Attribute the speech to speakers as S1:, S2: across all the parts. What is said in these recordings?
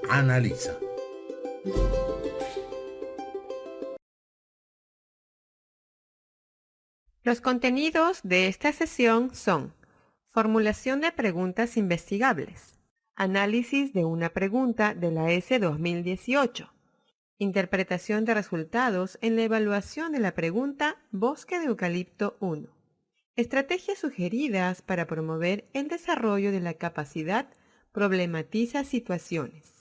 S1: Analiza.
S2: Los contenidos de esta sesión son: formulación de preguntas investigables, análisis de una pregunta de la S 2018, interpretación de resultados en la evaluación de la pregunta Bosque de Eucalipto 1, estrategias sugeridas para promover el desarrollo de la capacidad problematiza situaciones.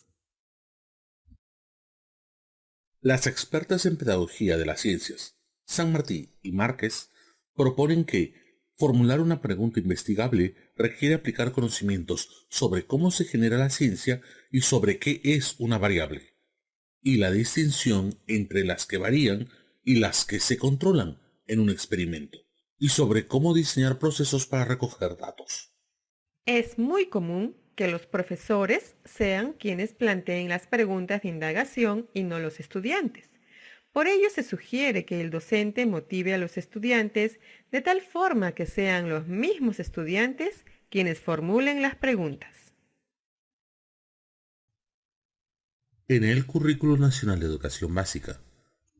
S1: Las expertas en pedagogía de las ciencias, San Martí y Márquez, proponen que formular una pregunta investigable requiere aplicar conocimientos sobre cómo se genera la ciencia y sobre qué es una variable, y la distinción entre las que varían y las que se controlan en un experimento, y sobre cómo diseñar procesos para recoger datos.
S2: Es muy común que los profesores sean quienes planteen las preguntas de indagación y no los estudiantes. Por ello se sugiere que el docente motive a los estudiantes de tal forma que sean los mismos estudiantes quienes formulen las preguntas.
S1: En el Currículo Nacional de Educación Básica,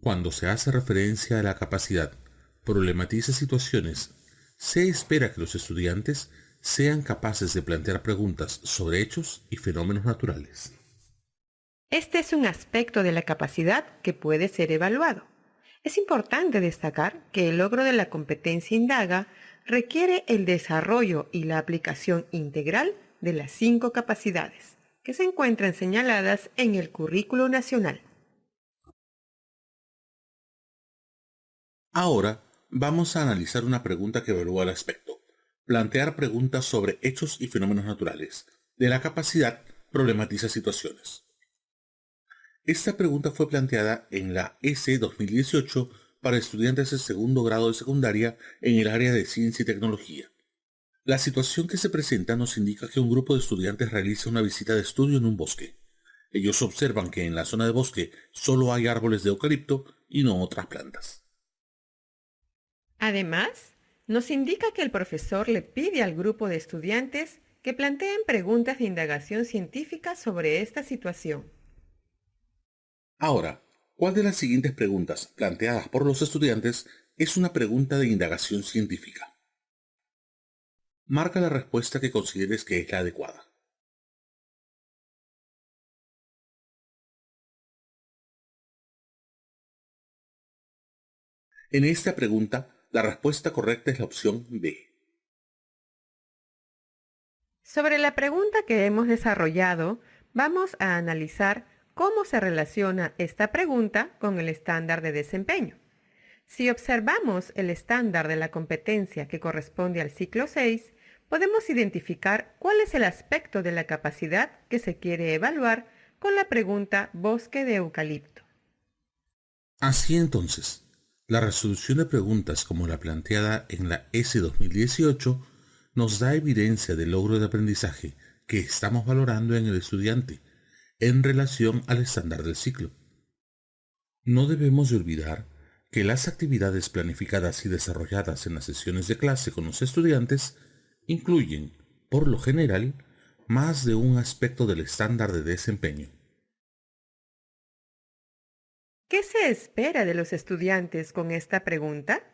S1: cuando se hace referencia a la capacidad problematiza situaciones, se espera que los estudiantes sean capaces de plantear preguntas sobre hechos y fenómenos naturales.
S2: Este es un aspecto de la capacidad que puede ser evaluado. Es importante destacar que el logro de la competencia indaga requiere el desarrollo y la aplicación integral de las 5 capacidades que se encuentran señaladas en el Currículo Nacional.
S1: Ahora vamos a analizar una pregunta que evalúa el aspecto. Plantear preguntas sobre hechos y fenómenos naturales. De la capacidad problematiza situaciones. Esta pregunta fue planteada en la S 2018 para estudiantes de segundo grado de secundaria en el área de ciencia y tecnología. La situación que se presenta nos indica que un grupo de estudiantes realiza una visita de estudio en un bosque. Ellos observan que en la zona de bosque solo hay árboles de eucalipto y no otras plantas.
S2: Además, nos indica que el profesor le pide al grupo de estudiantes que planteen preguntas de indagación científica sobre esta situación.
S1: Ahora, ¿cuál de las siguientes preguntas planteadas por los estudiantes es una pregunta de indagación científica? Marca la respuesta que consideres que es la adecuada. En esta pregunta, la respuesta correcta es la opción B.
S2: Sobre la pregunta que hemos desarrollado, vamos a analizar cómo se relaciona esta pregunta con el estándar de desempeño. Si observamos el estándar de la competencia que corresponde al ciclo 6, podemos identificar cuál es el aspecto de la capacidad que se quiere evaluar con la pregunta Bosque de Eucalipto.
S1: Así entonces, la resolución de preguntas como la planteada en la S 2018 nos da evidencia del logro de aprendizaje que estamos valorando en el estudiante en relación al estándar del ciclo. No debemos de olvidar que las actividades planificadas y desarrolladas en las sesiones de clase con los estudiantes incluyen, por lo general, más de un aspecto del estándar de desempeño.
S2: ¿Qué se espera de los estudiantes con esta pregunta?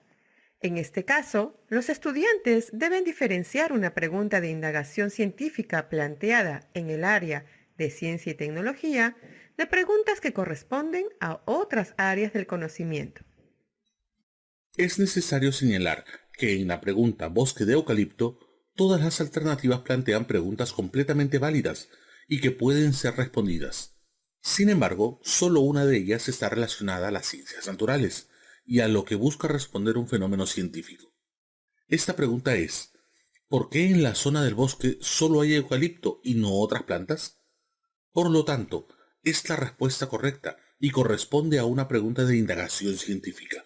S2: En este caso, los estudiantes deben diferenciar una pregunta de indagación científica planteada en el área de ciencia y tecnología de preguntas que corresponden a otras áreas del conocimiento.
S1: Es necesario señalar que en la pregunta Bosque de Eucalipto, todas las alternativas plantean preguntas completamente válidas y que pueden ser respondidas. Sin embargo, solo una de ellas está relacionada a las ciencias naturales y a lo que busca responder un fenómeno científico. Esta pregunta es: ¿por qué en la zona del bosque solo hay eucalipto y no otras plantas? Por lo tanto, es la respuesta correcta y corresponde a una pregunta de indagación científica.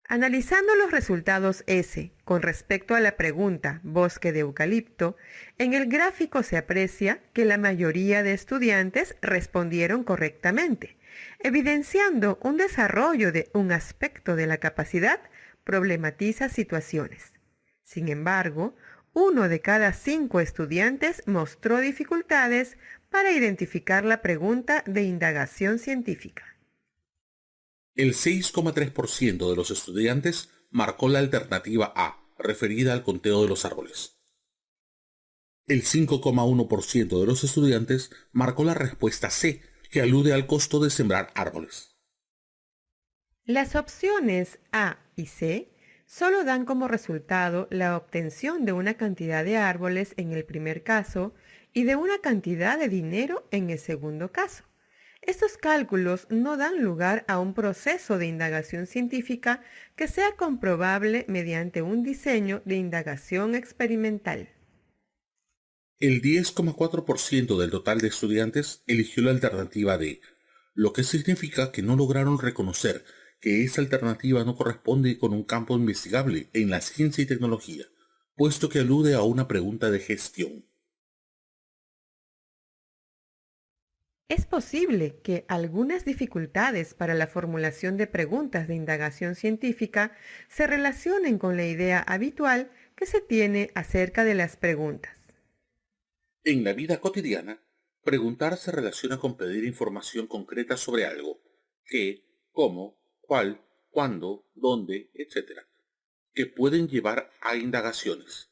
S2: Analizando los resultados S con respecto a la pregunta Bosque de Eucalipto, en el gráfico se aprecia que la mayoría de estudiantes respondieron correctamente, evidenciando un desarrollo de un aspecto de la capacidad problematiza situaciones. Sin embargo, 1 de cada 5 estudiantes mostró dificultades para identificar la pregunta de indagación científica.
S1: El 6,3% de los estudiantes marcó la alternativa A, referida al conteo de los árboles. El 5,1% de los estudiantes marcó la respuesta C, que alude al costo de sembrar árboles.
S2: Las opciones A y C solo dan como resultado la obtención de una cantidad de árboles en el primer caso y de una cantidad de dinero en el segundo caso. Estos cálculos no dan lugar a un proceso de indagación científica que sea comprobable mediante un diseño de indagación experimental.
S1: El 10,4% del total de estudiantes eligió la alternativa D, lo que significa que no lograron reconocer que esa alternativa no corresponde con un campo investigable en la ciencia y tecnología, puesto que alude a una pregunta de gestión.
S2: Es posible que algunas dificultades para la formulación de preguntas de indagación científica se relacionen con la idea habitual que se tiene acerca de las preguntas.
S1: En la vida cotidiana, preguntar se relaciona con pedir información concreta sobre algo, qué, cómo, cuál, cuándo, dónde, etc., que pueden llevar a indagaciones.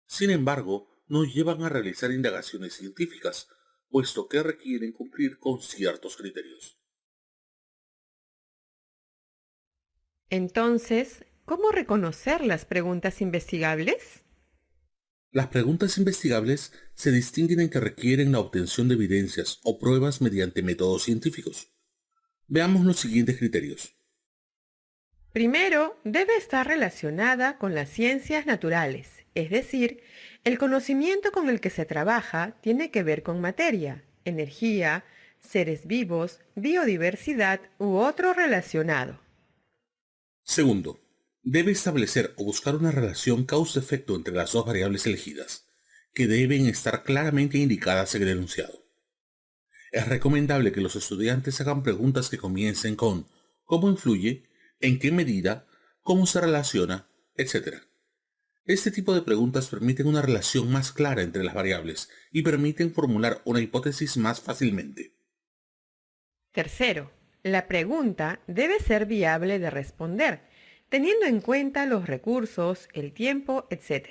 S1: Sin embargo, no llevan a realizar indagaciones científicas, puesto que requieren cumplir con ciertos criterios.
S2: Entonces, ¿cómo reconocer las preguntas investigables?
S1: Las preguntas investigables se distinguen en que requieren la obtención de evidencias o pruebas mediante métodos científicos. Veamos los siguientes criterios.
S2: Primero, debe estar relacionada con las ciencias naturales, es decir, el conocimiento con el que se trabaja tiene que ver con materia, energía, seres vivos, biodiversidad u otro relacionado.
S1: Segundo, debe establecer o buscar una relación causa-efecto entre las dos variables elegidas, que deben estar claramente indicadas en el enunciado. Es recomendable que los estudiantes hagan preguntas que comiencen con ¿cómo influye?, ¿en qué medida?, ¿cómo se relaciona?, etc. Este tipo de preguntas permiten una relación más clara entre las variables y permiten formular una hipótesis más fácilmente.
S2: Tercero, la pregunta debe ser viable de responder, teniendo en cuenta los recursos, el tiempo, etc.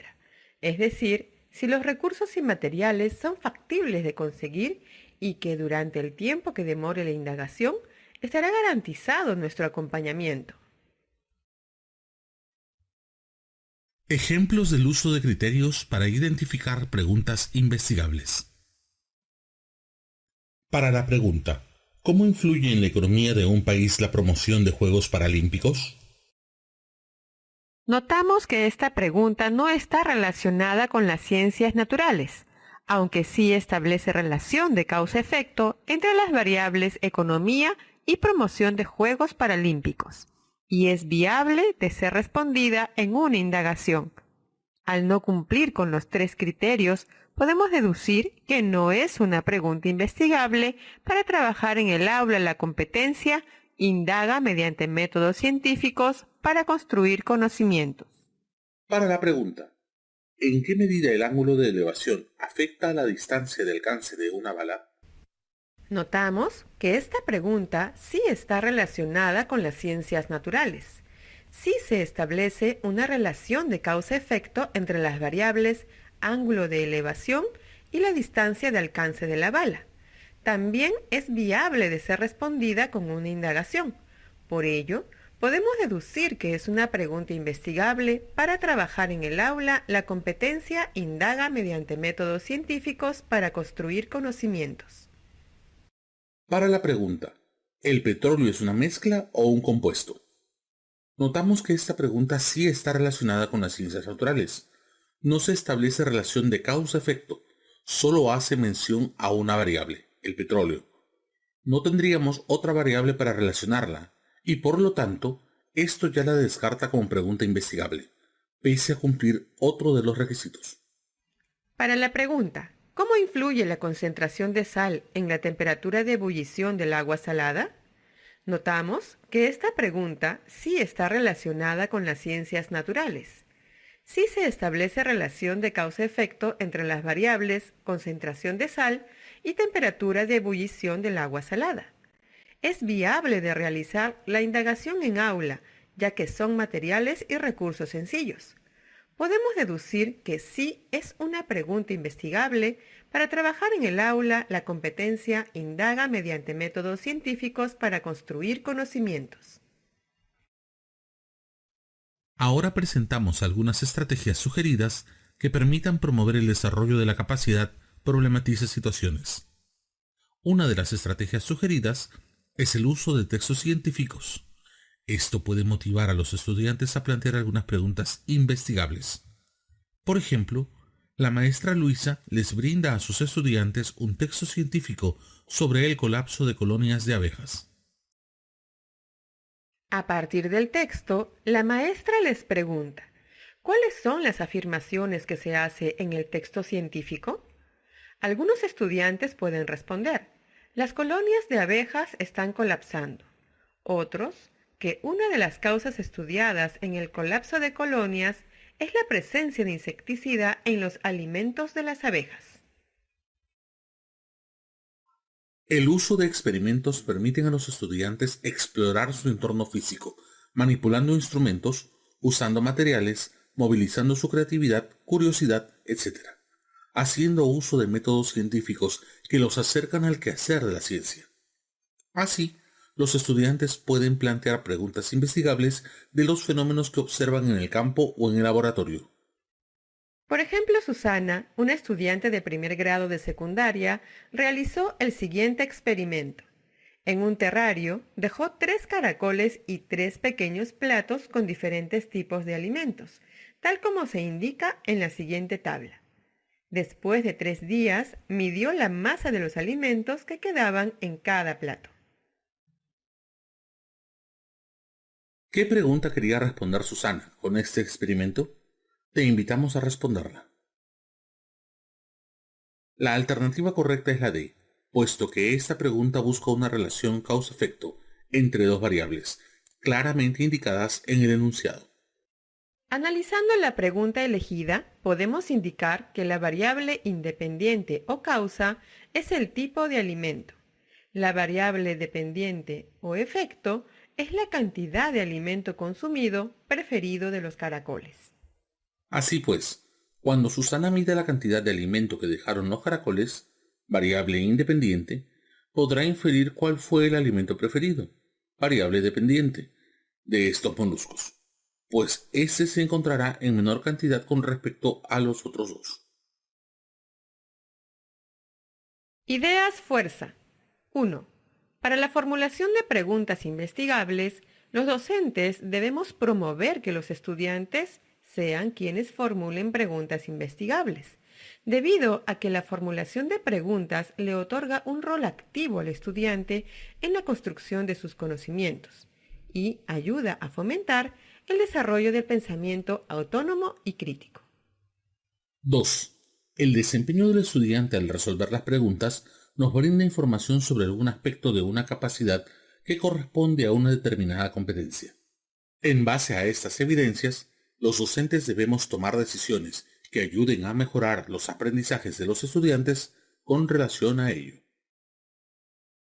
S2: Es decir, si los recursos y materiales son factibles de conseguir y que durante el tiempo que demore la indagación estará garantizado nuestro acompañamiento.
S1: Ejemplos del uso de criterios para identificar preguntas investigables. Para la pregunta, ¿cómo influye en la economía de un país la promoción de Juegos Paralímpicos?
S2: Notamos que esta pregunta no está relacionada con las ciencias naturales, aunque sí establece relación de causa-efecto entre las variables economía y promoción de Juegos Paralímpicos, y es viable de ser respondida en una indagación. Al no cumplir con los 3 criterios, podemos deducir que no es una pregunta investigable para trabajar en el aula. La competencia indaga mediante métodos científicos para construir conocimientos.
S1: Para la pregunta, ¿en qué medida el ángulo de elevación afecta a la distancia de alcance de una bala?
S2: Notamos que esta pregunta sí está relacionada con las ciencias naturales. Sí se establece una relación de causa-efecto entre las variables ángulo de elevación y la distancia de alcance de la bala. También es viable de ser respondida con una indagación. Por ello, podemos deducir que es una pregunta investigable para trabajar en el aula. La competencia indaga mediante métodos científicos para construir conocimientos.
S1: Para la pregunta, ¿el petróleo es una mezcla o un compuesto? Notamos que esta pregunta sí está relacionada con las ciencias naturales. No se establece relación de causa-efecto, solo hace mención a una variable, el petróleo. No tendríamos otra variable para relacionarla, y por lo tanto, esto ya la descarta como pregunta investigable, pese a cumplir otro de los requisitos.
S2: Para la pregunta, ¿cómo influye la concentración de sal en la temperatura de ebullición del agua salada? Notamos que esta pregunta sí está relacionada con las ciencias naturales. si se establece relación de causa-efecto entre las variables concentración de sal y temperatura de ebullición del agua salada. Es viable de realizar la indagación en aula, ya que son materiales y recursos sencillos. Podemos deducir que sí es una pregunta investigable. Para trabajar en el aula, la competencia indaga mediante métodos científicos para construir conocimientos.
S1: Ahora presentamos algunas estrategias sugeridas que permitan promover el desarrollo de la capacidad problematiza situaciones. Una de las estrategias sugeridas es el uso de textos científicos. Esto puede motivar a los estudiantes a plantear algunas preguntas investigables. Por ejemplo, la maestra Luisa les brinda a sus estudiantes un texto científico sobre el colapso de colonias de abejas.
S2: A partir del texto, la maestra les pregunta, ¿cuáles son las afirmaciones que se hace en el texto científico? Algunos estudiantes pueden responder, las colonias de abejas están colapsando. Otros, que una de las causas estudiadas en el colapso de colonias es la presencia de insecticida en los alimentos de las abejas.
S1: El uso de experimentos permite a los estudiantes explorar su entorno físico, manipulando instrumentos, usando materiales, movilizando su creatividad, curiosidad, etc., haciendo uso de métodos científicos que los acercan al quehacer de la ciencia. Así, los estudiantes pueden plantear preguntas investigables de los fenómenos que observan en el campo o en el laboratorio.
S2: Por ejemplo, Susana, una estudiante de primer grado de secundaria, realizó el siguiente experimento. En un terrario dejó 3 caracoles y 3 pequeños platos con diferentes tipos de alimentos, tal como se indica en la siguiente tabla. Después de 3 días, midió la masa de los alimentos que quedaban en cada plato.
S1: ¿Qué pregunta quería responder Susana con este experimento? Te invitamos a responderla. La alternativa correcta es la D, puesto que esta pregunta busca una relación causa-efecto entre dos variables, claramente indicadas en el enunciado.
S2: Analizando la pregunta elegida, podemos indicar que la variable independiente o causa es el tipo de alimento. La variable dependiente o efecto es la cantidad de alimento consumido preferido de los caracoles.
S1: Así pues, cuando Susana mide la cantidad de alimento que dejaron los caracoles, variable independiente, podrá inferir cuál fue el alimento preferido, variable dependiente, de estos moluscos, pues ese se encontrará en menor cantidad con respecto a los otros dos.
S2: Ideas fuerza. 1. Para la formulación de preguntas investigables, los docentes debemos promover que los estudiantes sean quienes formulen preguntas investigables, debido a que la formulación de preguntas le otorga un rol activo al estudiante en la construcción de sus conocimientos y ayuda a fomentar el desarrollo del pensamiento autónomo y crítico.
S1: 2. El desempeño del estudiante al resolver las preguntas nos brinda información sobre algún aspecto de una capacidad que corresponde a una determinada competencia. En base a estas evidencias, los docentes debemos tomar decisiones que ayuden a mejorar los aprendizajes de los estudiantes con relación a ello.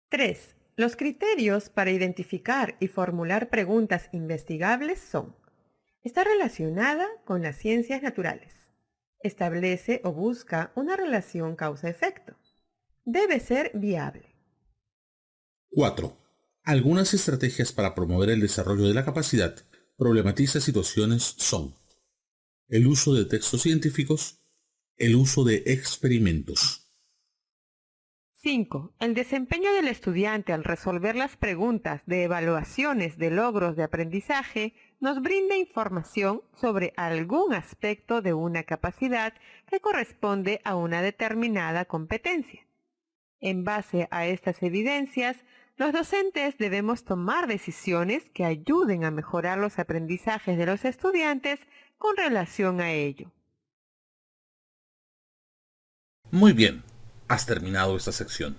S2: 3. Los criterios para identificar y formular preguntas investigables son: está relacionada con las ciencias naturales. Establece o busca una relación causa-efecto. Debe ser viable.
S1: 4. Algunas estrategias para promover el desarrollo de la capacidad problematiza situaciones son: el uso de textos científicos, el uso de experimentos.
S2: 5. El desempeño del estudiante al resolver las preguntas de evaluaciones de logros de aprendizaje nos brinda información sobre algún aspecto de una capacidad que corresponde a una determinada competencia. En base a estas evidencias, los docentes debemos tomar decisiones que ayuden a mejorar los aprendizajes de los estudiantes con relación a ello.
S1: Muy bien, has terminado esta sección.